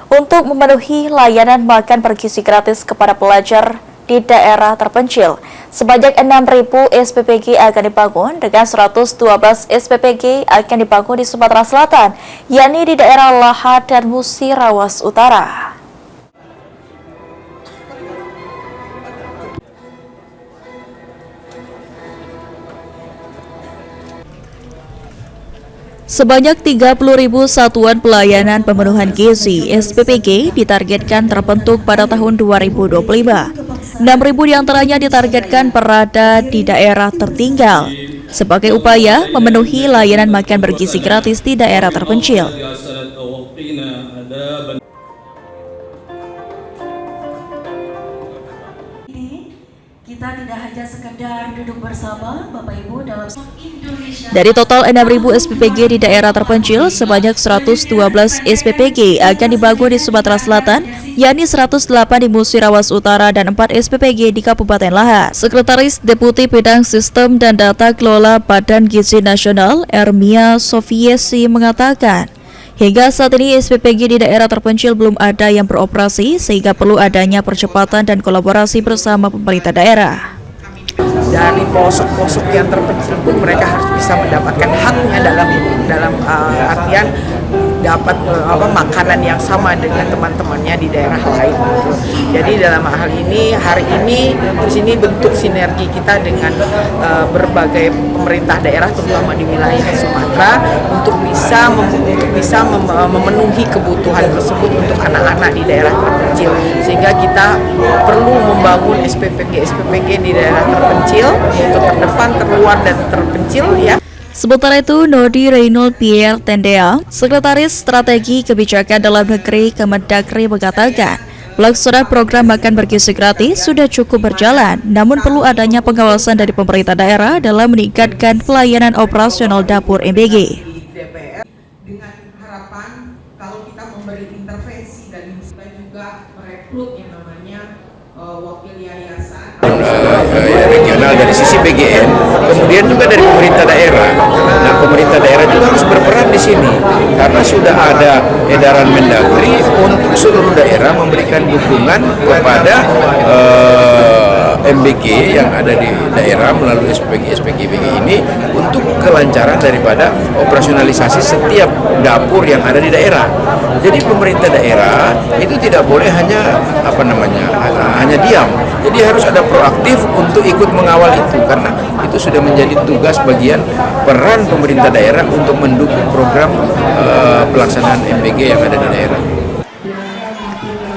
untuk memenuhi layanan makan bergizi gratis kepada pelajar di daerah terpencil. Sebanyak 6.000 SPPG akan dibangun dengan 112 SPPG akan dibangun di Sumatera Selatan, yakni di daerah Lahat dan Musirawas Utara. Sebanyak 30.000 satuan pelayanan pemenuhan gizi (SPPG) ditargetkan terbentuk pada tahun 2025. 6.000 diantaranya ditargetkan berada di daerah tertinggal sebagai upaya memenuhi layanan makan bergizi gratis di daerah terpencil. Kita tidak hanya sekedar duduk bersama Bapak Ibu dalam Indonesia. Dari total 6.000 SPPG di daerah terpencil, sebanyak 112 SPPG akan dibangun di Sumatera Selatan, yakni 108 di Musirawas Utara dan 4 SPPG di Kabupaten Lahat. Sekretaris Deputi Bidang Sistem dan Data Kelola Badan Gizi Nasional, Ermia Sofiesi mengatakan, hingga saat ini SPPG di daerah terpencil belum ada yang beroperasi sehingga perlu adanya percepatan dan kolaborasi bersama pemerintah daerah. Dari pelosok-pelosok yang terpencil pun mereka harus bisa mendapatkan haknya dalam artian dapat makanan yang sama dengan teman-temannya di daerah lain. Gitu. Jadi dalam hal ini hari ini di sini bentuk sinergi kita dengan berbagai pemerintah daerah terutama di wilayah Sumatera untuk bisa memenuhi kebutuhan tersebut untuk anak-anak di daerah terpencil, sehingga kita perlu membangun SPPG di daerah terpencil, yaitu terdepan, terluar dan terpencil ya. Sementara itu, Nodi Reynold Pierre Tendea, Sekretaris Strategi Kebijakan Dalam Negeri Kemendagri mengatakan, pelaksanaan program makan bergizi gratis sudah cukup berjalan, namun perlu adanya pengawasan dari pemerintah daerah dalam meningkatkan pelayanan operasional dapur MBG. Dengan harapan kalau kita memberi intervensi dan kita juga merekrut yang namanya wakil yayasan regional dari sisi BGN, kemudian juga dari pemerintah daerah. Nah, pemerintah daerah juga harus berperan di sini karena sudah ada edaran Mendagri untuk seluruh daerah memberikan dukungan kepada MBG yang ada di daerah melalui SPPG ini untuk kelancaran daripada operasionalisasi setiap dapur yang ada di daerah. Jadi pemerintah daerah itu tidak boleh hanya hanya diam. Jadi harus ada proaktif untuk ikut mengawal itu karena itu sudah menjadi tugas bagian peran pemerintah daerah untuk mendukung program pelaksanaan MBG yang ada di daerah.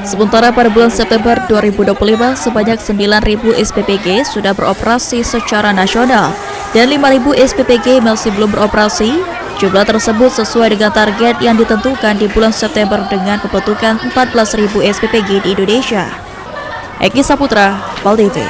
Sementara pada bulan September 2025, sebanyak 9.000 SPPG sudah beroperasi secara nasional dan 5.000 SPPG masih belum beroperasi. Jumlah tersebut sesuai dengan target yang ditentukan di bulan September dengan pembentukan 14.000 SPPG di Indonesia. Eki Saputra, PAL TV.